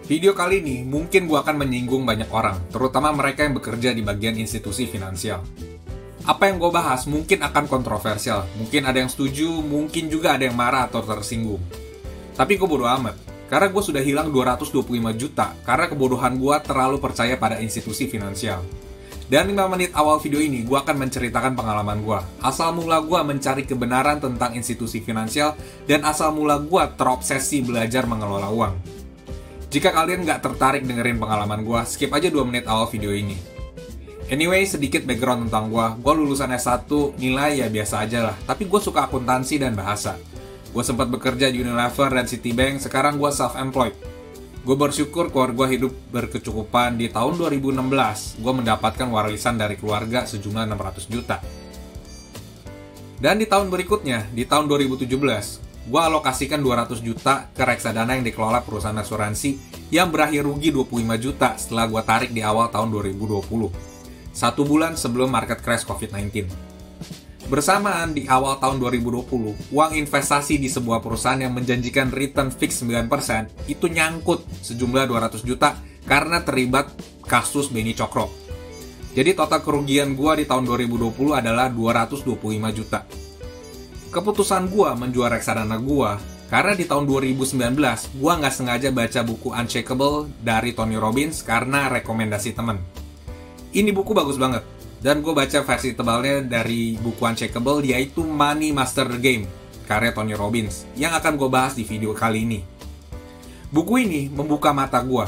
Video kali ini mungkin gue akan menyinggung banyak orang, terutama mereka yang bekerja di bagian institusi finansial. Apa yang gue bahas mungkin akan kontroversial, mungkin ada yang setuju, mungkin juga ada yang marah atau tersinggung. Tapi gue bodo amat, karena gue sudah hilang 225 juta karena kebodohan gue terlalu percaya pada institusi finansial. Dan 5 menit awal video ini, gue akan menceritakan pengalaman gue. Asal mula gue mencari kebenaran tentang institusi finansial, dan asal mula gue terobsesi belajar mengelola uang. Jika kalian nggak tertarik dengerin pengalaman gue, skip aja 2 menit awal video ini. Anyway, sedikit background tentang gue lulusan S1, nilai ya biasa aja lah, tapi gue suka akuntansi dan bahasa. Gue sempat bekerja di Unilever dan Citibank, sekarang gue self-employed. Gue bersyukur keluarga hidup berkecukupan. Di tahun 2016, gue mendapatkan warisan dari keluarga sejumlah 600 juta. Dan di tahun berikutnya, di tahun 2017, gue alokasikan 200 juta ke reksadana yang dikelola perusahaan asuransi yang berakhir rugi 25 juta setelah gue tarik di awal tahun 2020. 1 bulan sebelum market crash COVID-19. Bersamaan di awal tahun 2020, uang investasi di sebuah perusahaan yang menjanjikan return fix 9% itu nyangkut sejumlah 200 juta karena terlibat kasus Beni Cokro. Jadi total kerugian gue di tahun 2020 adalah 225 juta. Keputusan gue menjual reksadana gue karena di tahun 2019 gue nggak sengaja baca buku Unshakable dari Tony Robbins karena rekomendasi temen. Ini buku bagus banget, dan gue baca versi tebalnya dari buku Unshakable, yaitu Money Master the Game karya Tony Robbins yang akan gue bahas di video kali ini. Buku ini membuka mata gue.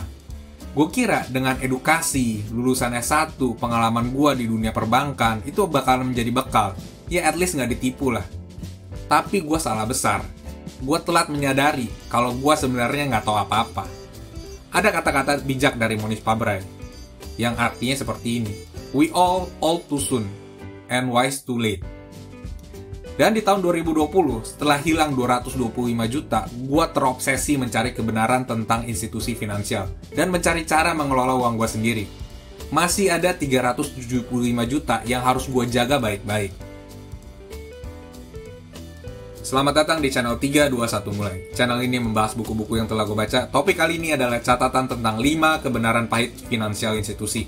Gue kira dengan edukasi, lulusan S1, pengalaman gue di dunia perbankan itu bakalan menjadi bekal, ya at least nggak ditipu lah. Tapi gue salah besar. Gue telat menyadari kalau gue sebenarnya nggak tahu apa-apa. Ada kata-kata bijak dari Mohnish Pabrai yang artinya seperti ini: We all old too soon and wise too late. Dan di tahun 2020, setelah hilang 225 juta, gue terobsesi mencari kebenaran tentang institusi finansial dan mencari cara mengelola uang gue sendiri. Masih ada 375 juta yang harus gue jaga baik-baik. Selamat datang di channel 321 Mulai. Channel ini membahas buku-buku yang telah gue baca. Topik kali ini adalah catatan tentang 5 kebenaran pahit finansial institusi.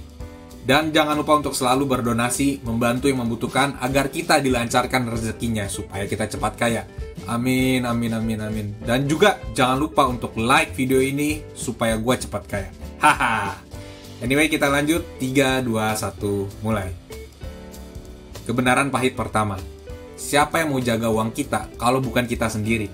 Dan jangan lupa untuk selalu berdonasi, membantu yang membutuhkan agar kita dilancarkan rezekinya supaya kita cepat kaya. Amin, amin, amin, amin. Dan juga jangan lupa untuk like video ini supaya gue cepat kaya. Haha. Anyway, kita lanjut. 3, 2, 1, mulai. Kebenaran pahit pertama. Siapa yang mau jaga uang kita kalau bukan kita sendiri?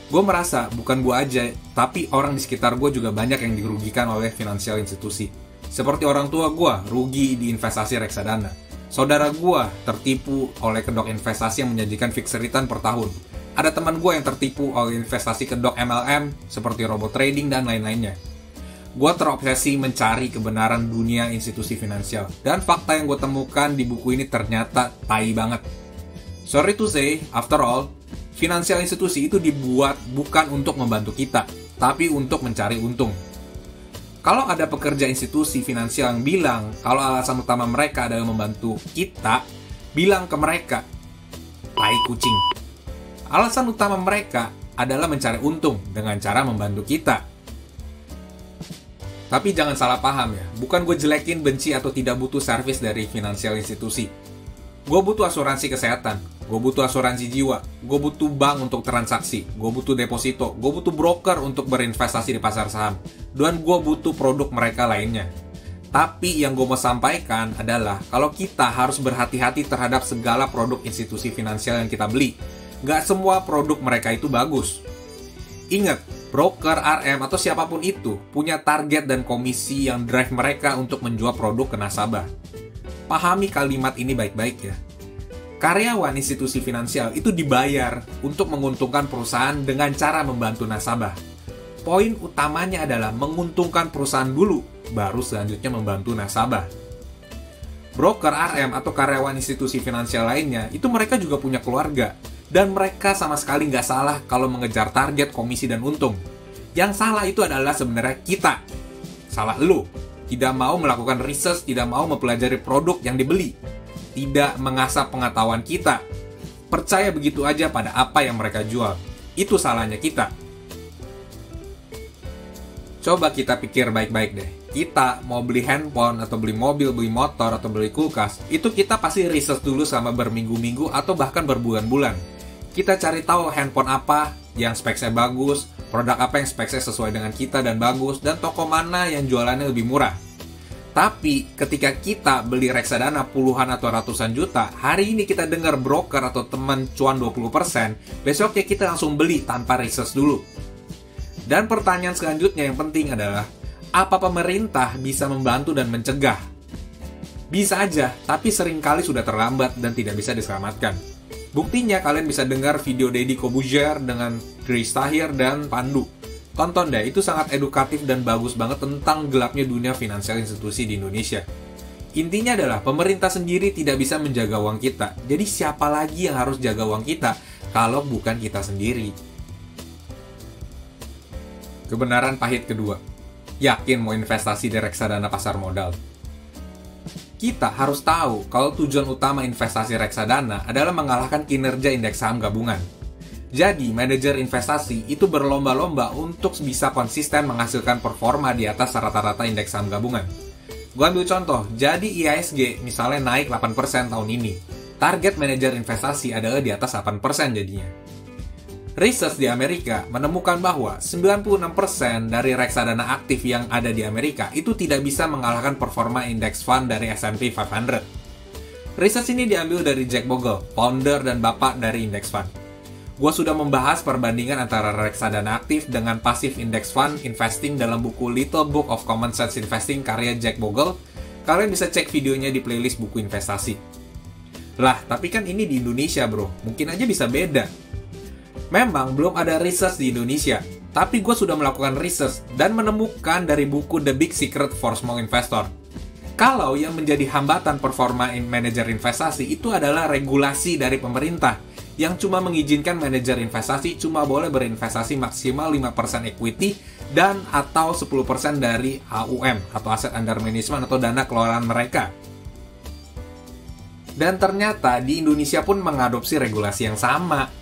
Gue merasa bukan gue aja, tapi orang di sekitar gue juga banyak yang dirugikan oleh finansial institusi. Seperti orang tua gue, rugi di investasi reksadana. Saudara gue tertipu oleh kedok investasi yang menjanjikan fixed return per tahun. Ada teman gue yang tertipu oleh investasi kedok MLM, seperti robot trading dan lain-lainnya. Gue terobsesi mencari kebenaran dunia institusi finansial. Dan fakta yang gue temukan di buku ini ternyata tai banget. Sorry to say, after all, finansial institusi itu dibuat bukan untuk membantu kita, tapi untuk mencari untung. Kalau ada pekerja institusi finansial yang bilang kalau alasan utama mereka adalah membantu kita, bilang ke mereka, tai kucing. Alasan utama mereka adalah mencari untung dengan cara membantu kita. Tapi jangan salah paham ya, bukan gue jelekin, benci, atau tidak butuh servis dari finansial institusi. Gue butuh asuransi kesehatan, gue butuh asuransi jiwa, gue butuh bank untuk transaksi, gue butuh deposito, gue butuh broker untuk berinvestasi di pasar saham, dan gue butuh produk mereka lainnya. Tapi yang gue mau sampaikan adalah kalau kita harus berhati-hati terhadap segala produk institusi finansial yang kita beli. Gak semua produk mereka itu bagus. Ingat, broker, RM, atau siapapun itu punya target dan komisi yang drive mereka untuk menjual produk ke nasabah. Pahami kalimat ini baik-baik ya. Karyawan institusi finansial itu dibayar untuk menguntungkan perusahaan dengan cara membantu nasabah. Poin utamanya adalah menguntungkan perusahaan dulu, baru selanjutnya membantu nasabah. Broker, RM, atau karyawan institusi finansial lainnya, itu mereka juga punya keluarga. Dan mereka sama sekali nggak salah kalau mengejar target, komisi, dan untung. Yang salah itu adalah sebenarnya kita. Salah lo. Tidak mau melakukan research, tidak mau mempelajari produk yang dibeli, tidak mengasah pengetahuan kita, percaya begitu aja pada apa yang mereka jual. Itu salahnya kita. Coba kita pikir baik-baik deh. Kita mau beli handphone, atau beli mobil, beli motor, atau beli kulkas, itu kita pasti research dulu sama berminggu-minggu atau bahkan berbulan-bulan. Kita cari tahu handphone apa yang speknya bagus, produk apa yang speknya sesuai dengan kita dan bagus, dan toko mana yang jualannya lebih murah. Tapi ketika kita beli reksadana puluhan atau ratusan juta, hari ini kita dengar broker atau teman cuan 20%, besoknya kita langsung beli tanpa research dulu. Dan pertanyaan selanjutnya yang penting adalah, apa pemerintah bisa membantu dan mencegah? Bisa aja, tapi seringkali sudah terlambat dan tidak bisa diselamatkan. Buktinya kalian bisa dengar video Deddy Corbuzier dengan Grace Tahir dan Pandu. Tonton deh, itu sangat edukatif dan bagus banget tentang gelapnya dunia finansial institusi di Indonesia. Intinya adalah, pemerintah sendiri tidak bisa menjaga uang kita. Jadi siapa lagi yang harus jaga uang kita kalau bukan kita sendiri? Kebenaran pahit kedua. Yakin mau investasi di reksadana pasar modal? Kita harus tahu kalau tujuan utama investasi reksadana adalah mengalahkan kinerja indeks saham gabungan. Jadi, manajer investasi itu berlomba-lomba untuk bisa konsisten menghasilkan performa di atas rata-rata indeks saham gabungan. Gua ambil contoh, jadi IHSG misalnya naik 8% tahun ini. Target manajer investasi adalah di atas 8% jadinya. Research di Amerika menemukan bahwa 96% dari reksadana aktif yang ada di Amerika itu tidak bisa mengalahkan performa index fund dari S&P 500. Research ini diambil dari Jack Bogle, founder dan bapak dari index fund. Gua sudah membahas perbandingan antara reksadana aktif dengan passive index fund investing dalam buku Little Book of Common Sense Investing karya Jack Bogle. Kalian bisa cek videonya di playlist buku investasi. Lah, tapi kan ini di Indonesia bro, mungkin aja bisa beda. Memang belum ada research di Indonesia, tapi gue sudah melakukan research dan menemukan dari buku The Big Secret for Small Investor. Kalau yang menjadi hambatan performa manajer investasi itu adalah regulasi dari pemerintah yang cuma mengizinkan manajer investasi cuma boleh berinvestasi maksimal 5% equity dan atau 10% dari AUM atau Asset Under Management atau dana kelolaan mereka. Dan ternyata di Indonesia pun mengadopsi regulasi yang sama.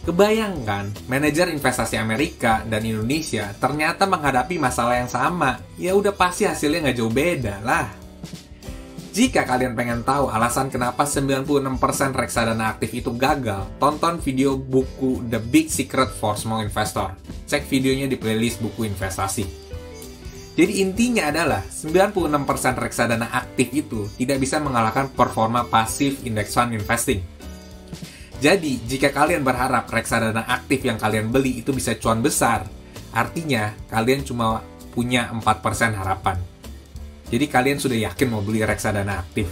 Kebayangkan, manajer investasi Amerika dan Indonesia ternyata menghadapi masalah yang sama. Ya udah pasti hasilnya nggak jauh beda lah. Jika kalian pengen tahu alasan kenapa 96% reksadana aktif itu gagal, tonton video buku The Big Secret for Small Investor. Cek videonya di playlist buku investasi. Jadi intinya adalah 96% reksadana aktif itu tidak bisa mengalahkan performa passive index fund investing. Jadi, jika kalian berharap reksadana aktif yang kalian beli itu bisa cuan besar, artinya kalian cuma punya 4% harapan. Jadi kalian sudah yakin mau beli reksadana aktif.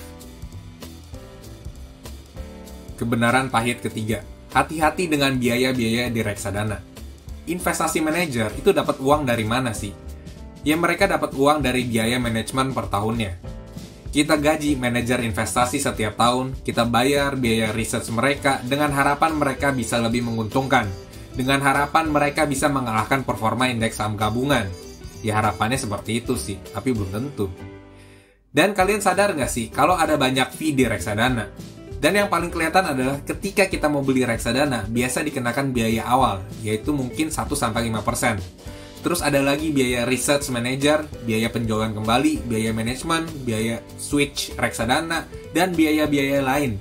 Kebenaran pahit ketiga, hati-hati dengan biaya-biaya di reksadana. Investasi manajer itu dapat uang dari mana sih? Ya mereka dapat uang dari biaya manajemen per tahunnya. Kita gaji manajer investasi setiap tahun, kita bayar biaya research mereka dengan harapan mereka bisa lebih menguntungkan. Dengan harapan mereka bisa mengalahkan performa indeks saham gabungan. Ya harapannya seperti itu sih, tapi belum tentu. Dan kalian sadar nggak sih kalau ada banyak fee di reksadana? Dan yang paling kelihatan adalah ketika kita mau beli reksadana, biasa dikenakan biaya awal, yaitu mungkin 1-5%. Terus ada lagi biaya research manager, biaya penjualan kembali, biaya manajemen, biaya switch reksadana, dan biaya-biaya lain.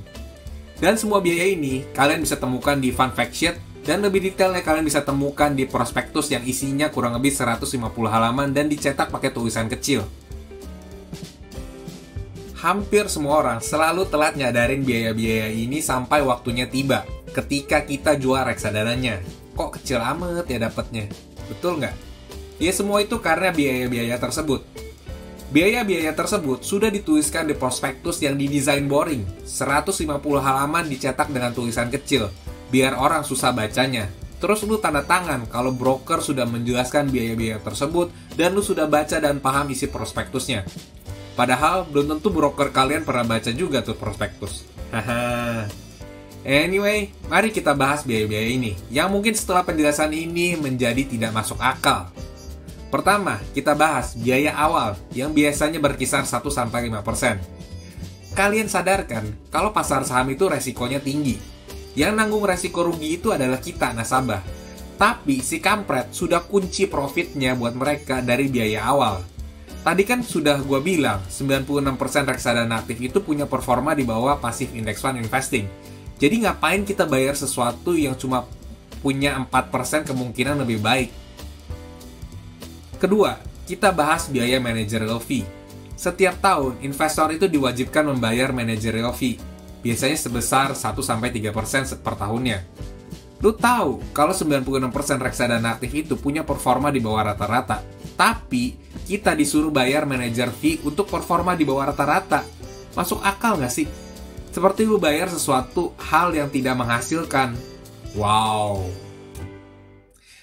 Dan semua biaya ini kalian bisa temukan di fun fact sheet, dan lebih detailnya kalian bisa temukan di prospektus yang isinya kurang lebih 150 halaman dan dicetak pakai tulisan kecil. Hampir semua orang selalu telat nyadarin biaya-biaya ini sampai waktunya tiba, ketika kita jual reksadananya. Kok kecil amat ya dapatnya? Betul nggak? Ya semua itu karena biaya-biaya tersebut. Biaya-biaya tersebut sudah dituliskan di prospektus yang didesain boring. 150 halaman dicetak dengan tulisan kecil, biar orang susah bacanya. Terus lu tanda tangan kalau broker sudah menjelaskan biaya-biaya tersebut dan lu sudah baca dan paham isi prospektusnya. Padahal belum tentu broker kalian pernah baca juga tuh prospektus. Haha. Anyway, mari kita bahas biaya-biaya ini, yang mungkin setelah penjelasan ini menjadi tidak masuk akal. Pertama, kita bahas biaya awal yang biasanya berkisar 1-5%. Kalian sadarkan kalau pasar saham itu resikonya tinggi. Yang nanggung resiko rugi itu adalah kita, nasabah. Tapi si kampret sudah kunci profitnya buat mereka dari biaya awal. Tadi kan sudah gue bilang, 96% reksadana aktif itu punya performa di bawah passive index fund investing. Jadi ngapain kita bayar sesuatu yang cuma punya 4% kemungkinan lebih baik? Kedua, kita bahas biaya managerial fee. Setiap tahun, investor itu diwajibkan membayar managerial fee, biasanya sebesar 1-3% per tahunnya. Lu tahu kalau 96% reksadana aktif itu punya performa di bawah rata-rata, tapi kita disuruh bayar manager fee untuk performa di bawah rata-rata. Masuk akal nggak sih? Seperti lu bayar sesuatu hal yang tidak menghasilkan. Wow.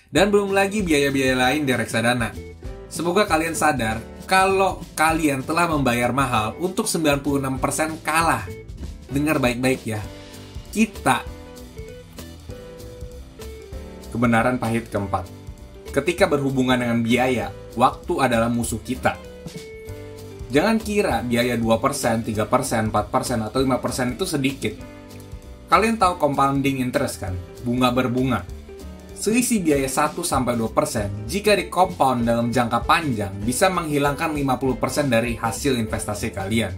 Dan belum lagi biaya-biaya lain di reksadana. Semoga kalian sadar kalau kalian telah membayar mahal untuk 96% kalah. Dengar baik-baik ya. Kebenaran pahit keempat. Ketika berhubungan dengan biaya, waktu adalah musuh kita. Jangan kira biaya 2%, 3%, 4%, atau 5% itu sedikit. Kalian tahu compounding interest kan? Bunga berbunga. Selisih biaya 1-2% jika di compound dalam jangka panjang bisa menghilangkan 50% dari hasil investasi kalian.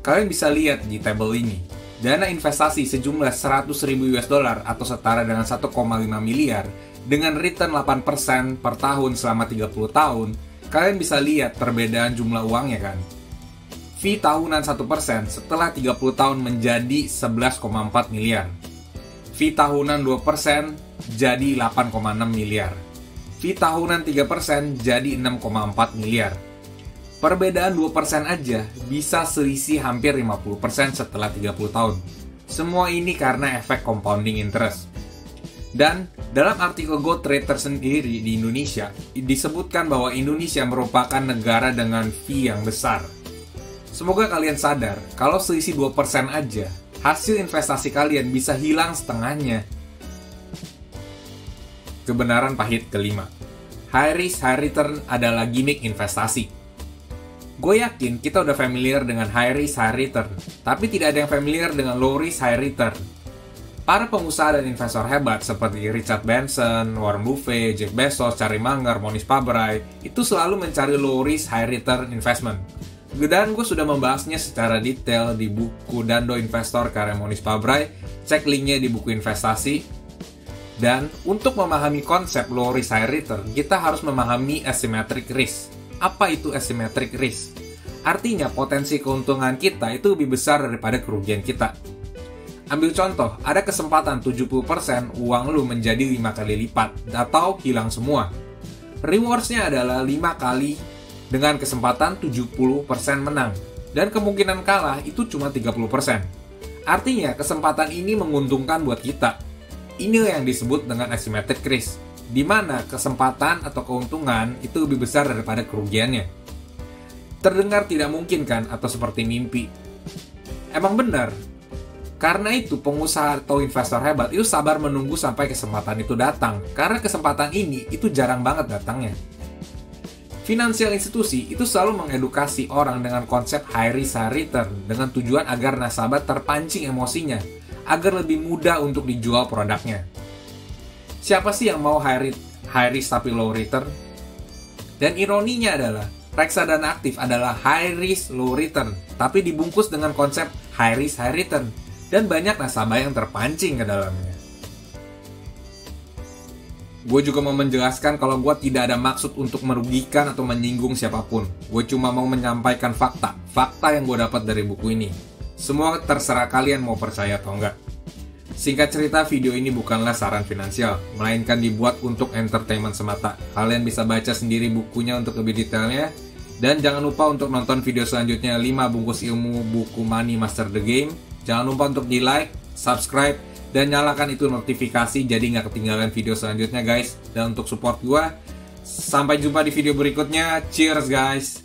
Kalian bisa lihat di tabel ini. Dana investasi sejumlah $100.000 atau setara dengan 1,5 miliar dengan return 8% per tahun selama 30 tahun, kalian bisa lihat perbedaan jumlah uangnya kan? Fee tahunan 1% setelah 30 tahun menjadi 11,4 miliar. Fee tahunan 2% jadi 8,6 miliar. Fee tahunan 3% jadi 6,4 miliar. Perbedaan 2% aja bisa selisih hampir 50% setelah 30 tahun. Semua ini karena efek compounding interest. Dan dalam artikel GoTrade tersendiri di Indonesia, disebutkan bahwa Indonesia merupakan negara dengan fee yang besar. Semoga kalian sadar, kalau selisih 2% aja, hasil investasi kalian bisa hilang setengahnya. Kebenaran pahit kelima. High risk, high return adalah gimmick investasi. Gue yakin kita udah familiar dengan high risk, high return, tapi tidak ada yang familiar dengan low risk, high return. Para pengusaha dan investor hebat seperti Richard Branson, Warren Buffett, Jeff Bezos, Charlie Munger, Mohnish Pabrai itu selalu mencari low risk, high return investment. Dan gue sudah membahasnya secara detail di buku Dando Investor karya Mohnish Pabrai, cek linknya di buku investasi. Dan untuk memahami konsep low risk, high return, kita harus memahami asymmetric risk. Apa itu asymmetric risk? Artinya potensi keuntungan kita itu lebih besar daripada kerugian kita. Ambil contoh, ada kesempatan 70% uang lu menjadi 5 kali lipat atau hilang semua. Rewards-nya adalah 5 kali dengan kesempatan 70% menang. Dan kemungkinan kalah itu cuma 30%. Artinya kesempatan ini menguntungkan buat kita. Ini yang disebut dengan asymmetric risk, di mana kesempatan atau keuntungan itu lebih besar daripada kerugiannya. Terdengar tidak mungkin kan, atau seperti mimpi? Emang benar. Karena itu pengusaha atau investor hebat itu sabar menunggu sampai kesempatan itu datang, karena kesempatan ini itu jarang banget datangnya. Finansial institusi itu selalu mengedukasi orang dengan konsep high risk, high return dengan tujuan agar nasabah terpancing emosinya, agar lebih mudah untuk dijual produknya. Siapa sih yang mau high risk tapi low return? Dan ironinya adalah, reksadana aktif adalah high risk, low return, tapi dibungkus dengan konsep high risk, high return. Dan banyak nasabah yang terpancing ke dalamnya. Gue juga mau menjelaskan kalau gue tidak ada maksud untuk merugikan atau menyinggung siapapun. Gue cuma mau menyampaikan fakta yang gue dapat dari buku ini. Semua terserah kalian mau percaya atau enggak. Singkat cerita, video ini bukanlah saran finansial, melainkan dibuat untuk entertainment semata. Kalian bisa baca sendiri bukunya untuk lebih detailnya. Dan jangan lupa untuk nonton video selanjutnya 5 bungkus ilmu buku Money Master the Game. Jangan lupa untuk di like, subscribe, dan nyalakan itu notifikasi jadi nggak ketinggalan video selanjutnya guys. Dan untuk support gue, sampai jumpa di video berikutnya. Cheers guys!